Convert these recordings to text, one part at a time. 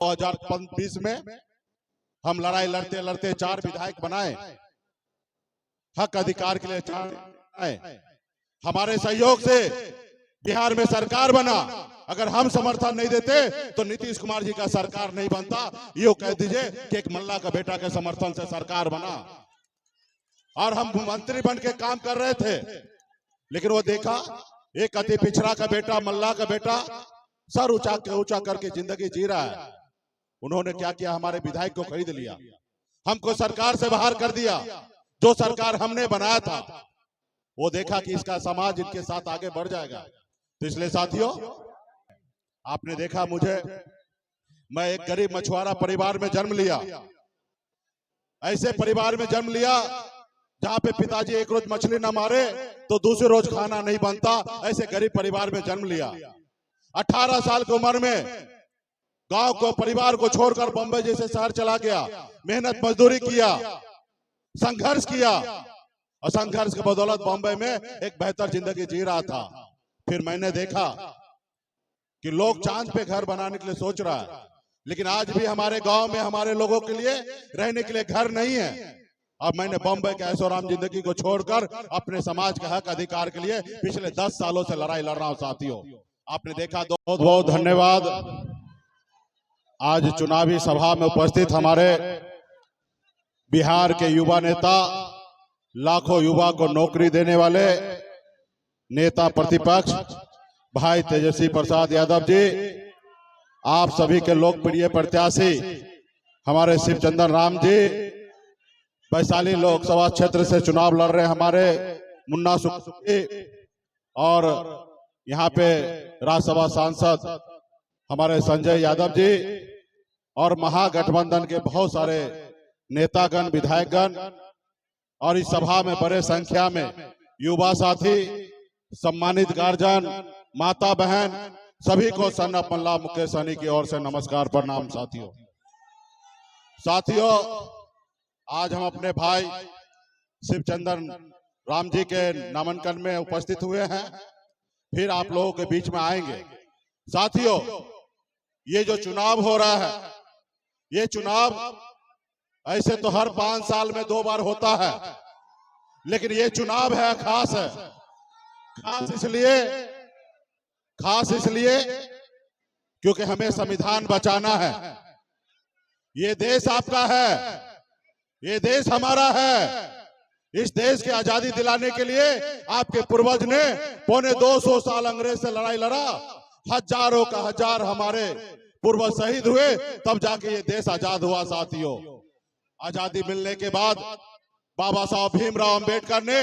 2020 में हम लड़ाई लड़ते लड़ते 4 विधायक बनाए, हक अधिकार के लिए 4 बनाए। हमारे सहयोग से बिहार में सरकार बना। अगर हम समर्थन नहीं देते तो नीतीश कुमार जी का सरकार नहीं बनता। यो कह दीजिए कि एक मल्ला का बेटा के समर्थन से सरकार बना और हम मंत्री बन के काम कर रहे थे। लेकिन वो देखा एक अति पिछड़ा का बेटा, मल्ला का बेटा सर ऊंचा करके जिंदगी जी रहा है। उन्होंने क्या किया, हमारे विधायक को खरीद लिया, हमको सरकार से बाहर कर दिया। जो सरकार हमने बनाया था वो देखा कि इसका समाज इनके साथ आगे बढ़ जाएगा। तो इसलिए साथियों, आपने देखा मैं एक गरीब मछुआरा परिवार में जन्म लिया। ऐसे परिवार में जन्म लिया जहां पे पिताजी एक रोज मछली ना मारे तो दूसरे रोज खाना नहीं बनता। ऐसे गरीब परिवार में जन्म लिया। 18 साल की उम्र में गांव को, परिवार को छोड़कर बंबई जैसे शहर चला गया। मेहनत मजदूरी किया, संघर्ष किया और संघर्ष के बदौलत बॉम्बे में एक बेहतर जिंदगी जी रहा था। फिर मैंने देखा कि लोग चांद पे घर बनाने के लिए सोच रहा है, लेकिन आज भी हमारे गांव में हमारे लोगों के लिए रहने के लिए घर नहीं है। अब मैंने बॉम्बे के ऐशोआराम जिंदगी को छोड़कर अपने समाज के हक अधिकार के लिए पिछले 10 सालों से लड़ाई लड़ रहा हूं। साथियों, आपने देखा, बहुत बहुत धन्यवाद। आज चुनावी सभा में उपस्थित हमारे बिहार के युवा नेता, लाखों युवा को नौकरी देने वाले नेता प्रतिपक्ष भाई तेजस्वी प्रसाद यादव जी, आप सभी के लोकप्रिय प्रत्याशी हमारे शिवचंदन राम जी, वैशाली लोकसभा क्षेत्र से चुनाव लड़ रहे हमारे मुन्ना सुखी और यहाँ पे राज्यसभा सांसद हमारे संजय यादव जी और महागठबंधन के बहुत सारे नेतागण, विधायकगण और इस सभा में बड़े संख्या में युवा साथी, सम्मानित गार्जियन, माता बहन, सभी को सन ऑफ मल्ला मुकेश सहनी की ओर से नमस्कार, प्रणाम। साथियों, आज हम अपने भाई शिवचंदन राम जी के नामांकन में उपस्थित हुए हैं, फिर आप लोगों के बीच में आएंगे। साथियों, ये जो चुनाव हो रहा है, ये चुनाव ऐसे तो हर 5 साल में 2 बार होता है, लेकिन ये चुनाव है खास है। खास इसलिए क्योंकि हमें संविधान बचाना है। ये देश आपका है, ये देश हमारा है। इस देश की आजादी दिलाने के लिए आपके पूर्वज ने 250 साल अंग्रेज से लड़ाई लड़ा। हजारों का हजार हमारे पूर्वज शहीद हुए, तब जाके ये देश आजाद हुआ। साथियों, आजादी मिलने के बाद बाबा साहब भीमराव अंबेडकर ने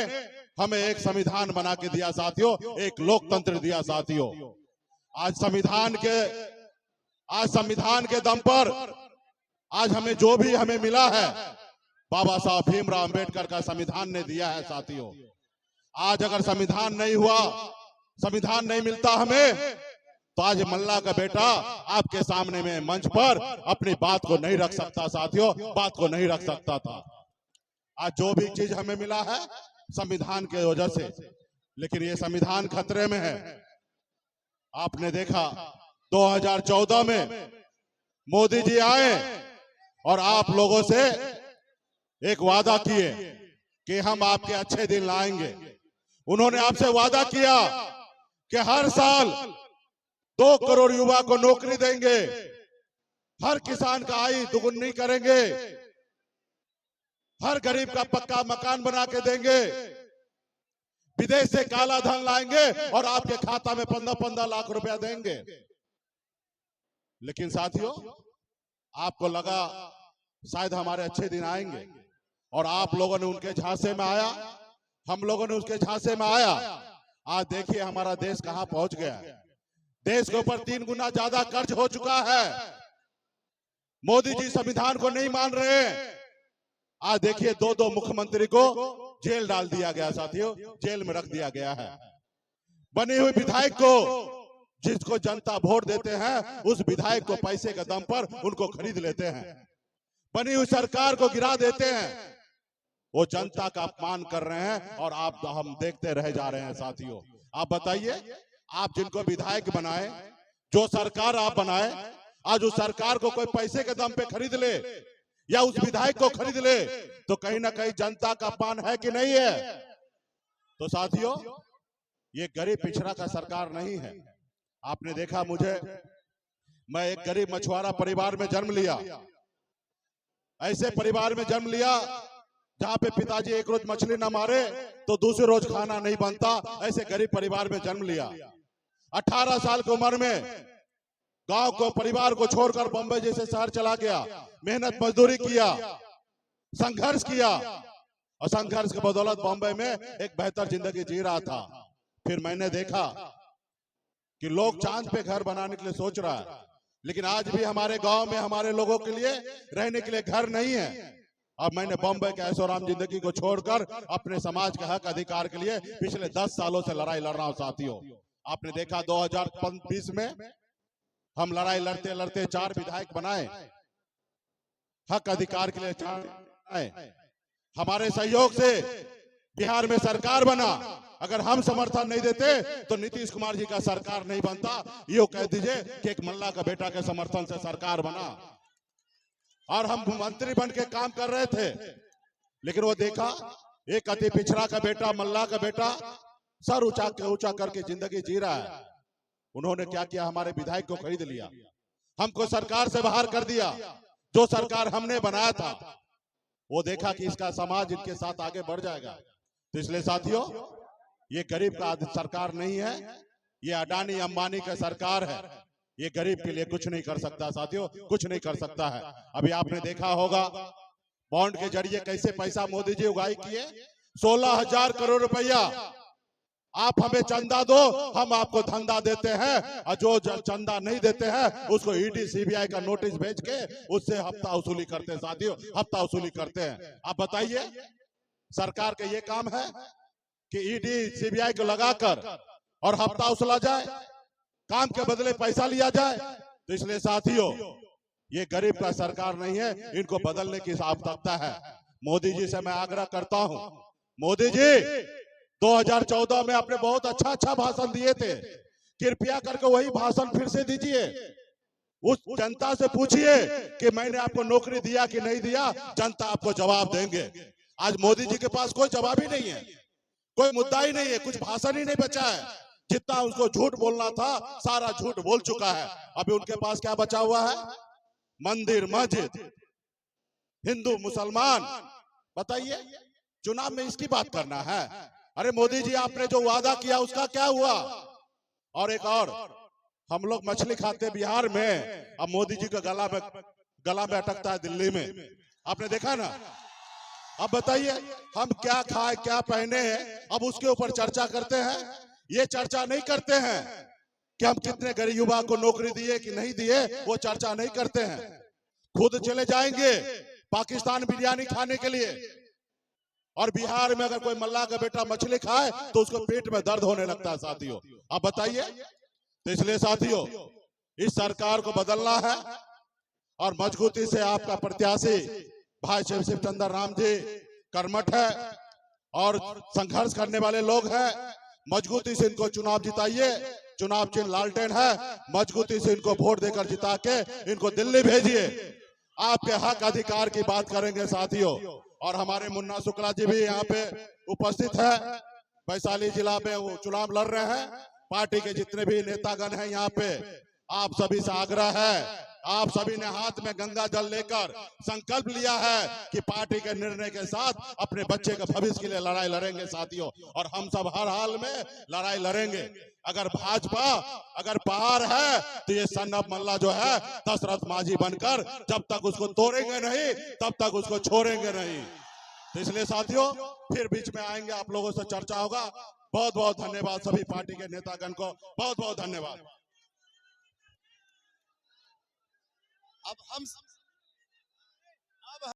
हमें एक संविधान बना के दिया। साथियों, एक लोकतंत्र दिया। साथियों, आज संविधान के दम पर आज हमें जो भी हमें मिला है, बाबा साहब भीमराव अंबेडकर का संविधान ने दिया है। साथियों, आज अगर संविधान नहीं हुआ, संविधान नहीं मिलता हमें, तो आज मल्ला का बेटा आपके सामने में मंच पर अपनी बात को नहीं रख सकता। साथियों, बात को नहीं रख सकता था। आज जो भी चीज हमें मिला है संविधान के वजह से, लेकिन ये संविधान खतरे में है। आपने देखा 2014 में मोदी जी आए और आप लोगों से एक वादा किए कि हम आपके अच्छे दिन लाएंगे। उन्होंने आपसे वादा किया कि हर साल 2 करोड़ युवा को नौकरी देंगे, हर किसान का आय दुगुनी करेंगे, हर गरीब का पक्का मकान बना के देंगे, विदेश से काला धन लाएंगे और आपके खाता में 15-15 लाख रुपया देंगे। लेकिन साथियों, आपको लगा शायद हमारे अच्छे दिन आएंगे और आप लोगों ने उनके झांसे में आया, हम लोगों ने उसके झांसे में आया। आज देखिए हमारा देश कहां पहुंच गया है। देश के ऊपर 3 गुना ज्यादा कर्ज हो चुका है। मोदी जी संविधान को नहीं मान रहे। आज देखिए 2-2 मुख्यमंत्री को जेल डाल दिया गया। साथियों, जेल में रख दिया गया है। बने हुए विधायक को, जिसको जनता वोट देते हैं, उस विधायक को पैसे के दम पर उनको खरीद लेते हैं। बनी हुई सरकार को गिरा देते हैं। वो जनता का अपमान कर रहे हैं और हम देखते रह जा रहे हैं। साथियों, आप बताइए, आप जिनको विधायक बनाए, जो सरकार आप बनाए, आज उस सरकार को कोई पैसे के दम पे खरीद ले या उस विधायक को खरीद ले तो कहीं ना कहीं जनता का अपमान है कि नहीं है। तो साथियों, ये गरीब पिछड़ा का सरकार नहीं है। आपने देखा, मैं एक गरीब मछुआरा परिवार में जन्म लिया। ऐसे परिवार में जन्म लिया जहां पे पिताजी एक रोज मछली न मारे तो दूसरे रोज खाना नहीं बनता। ऐसे गरीब परिवार में जन्म लिया। 18 साल की उम्र में गांव को, परिवार को छोड़कर बंबई जैसे शहर चला गया। मेहनत मजदूरी किया, संघर्ष किया और संघर्ष के बदौलत बॉम्बे में एक बेहतर जिंदगी जी रहा था। फिर मैंने देखा कि लोग चांद पे घर बनाने के लिए सोच रहा है, लेकिन आज भी हमारे गांव में हमारे लोगों के लिए रहने के लिए घर नहीं है। अब मैंने बॉम्बे के ऐशोआराम जिंदगी को छोड़कर अपने समाज के हक अधिकार के लिए पिछले 10 सालों से लड़ाई लड़ रहा हूं। साथियों, आपने देखा 2020 में हम लड़ाई लड़ते लड़ते 4 विधायक बनाए, हक अधिकार के लिए 4 बनाए। हमारे सहयोग से बिहार में सरकार बना। अगर हम समर्थन नहीं देते तो नीतीश कुमार जी का सरकार नहीं बनता। यो कह दीजिए कि एक मल्ला का बेटा के समर्थन से सरकार बना और हम मंत्री बन के काम कर रहे थे। लेकिन वो देखा, एक अति पिछड़ा का बेटा, मल्ला का बेटा सर ऊंचा करके जिंदगी जी रहा है। उन्होंने क्या किया, हमारे विधायक को खरीद लिया, हमको सरकार से बाहर कर दिया। जो सरकार हमने बनाया था वो देखा कि इसका समाज इनके साथ आगे बढ़ जाएगा। तो इसलिए साथियों, ये गरीब का सरकार नहीं है, ये अडानी अंबानी का सरकार है। ये गरीब के लिए कुछ नहीं कर सकता। साथियों, कुछ नहीं कर सकता है। अभी आपने देखा होगा बॉन्ड के जरिए कैसे पैसा मोदी जी उगाही किए। 16,000 करोड़ रुपया आप हमें चंदा दो, हम आपको धंधा देते हैं, और जो चंदा नहीं देते हैं उसको ईडी सीबीआई का नोटिस भेज के उससे हफ्ता वसूली करते हैं। साथियों, हफ्ता वसूली करते हैं। आप बताइए, सरकार का ये काम है कि ईडी सीबीआई को लगाकर और हफ्ता वसूला जाए, काम के बदले पैसा लिया जाए। तो इसलिए साथियों, ये गरीब का सरकार नहीं है, इनको बदलने की आवश्यकता है। मोदी जी से मैं आग्रह करता हूं, मोदी जी 2014 में आपने बहुत अच्छा भाषण दिए थे, कृपया करके वही भाषण फिर से दीजिए। उस जनता से पूछिए कि मैंने आपको नौकरी दिया कि नहीं दिया, जनता आपको जवाब देंगे। आज मोदी जी के पास कोई जवाब ही नहीं है, कोई मुद्दा ही नहीं है, कुछ भाषण ही नहीं बचा है। जितना उसको झूठ बोलना था सारा झूठ बोल चुका है। अभी उनके पास क्या बचा हुआ है? मंदिर, मस्जिद, हिंदू, मुसलमान। बताइए, चुनाव में इसकी बात करना है? अरे मोदी जी, आपने जो वादा किया उसका क्या हुआ? और एक और, हम लोग मछली खाते बिहार में, अब मोदी जी का गला में अटकता है दिल्ली में। आपने देखा ना? अब बताइए, हम क्या खाए क्या पहने हैं, अब उसके ऊपर चर्चा करते हैं। ये चर्चा नहीं करते हैं कि हम कितने गरीब युवा को नौकरी दिए कि नहीं दिए, वो चर्चा नहीं करते हैं। खुद चले जाएंगे पाकिस्तान बिरयानी खाने के लिए, और बिहार में अगर कोई मल्ला का बेटा मछली खाए तो उसको पेट में दर्द होने लगता है। साथियों, आप बताइए। तो इसलिए साथियों, इस सरकार को बदलना है और मजबूती से आपका प्रत्याशी भाई शिव चंद्र राम जी कर्मठ है और संघर्ष करने वाले लोग हैं। मजबूती से इनको चुनाव जिताइए। चुनाव चिन्ह लालटेन है, मजबूती से इनको वोट देकर जिता के इनको दिल्ली भेजिए। आपके हक अधिकार की बात करेंगे साथियों। और हमारे मुन्ना शुक्ला जी भी यहाँ पे उपस्थित है, वैशाली जिला में वो चुनाव लड़ रहे हैं। पार्टी के जितने भी नेतागण हैं यहाँ पे, आप सभी से आग्रह है, आप सभी ने हाथ में गंगा जल लेकर संकल्प लिया है कि पार्टी के निर्णय के साथ अपने बच्चे के भविष्य के लिए लड़ाई लड़ेंगे साथियों। और हम सब हर हाल में लड़ाई लड़ेंगे। अगर भाजपा अगर बाहर है तो ये सन्नब मल्ला जो है दशरथ माझी बनकर जब तक उसको तोड़ेंगे नहीं तब तक उसको छोड़ेंगे नहीं। तो इसलिए साथियों, फिर बीच में आएंगे, आप लोगों से चर्चा होगा। बहुत बहुत धन्यवाद सभी पार्टी के नेतागण को, बहुत बहुत धन्यवाद। अब हम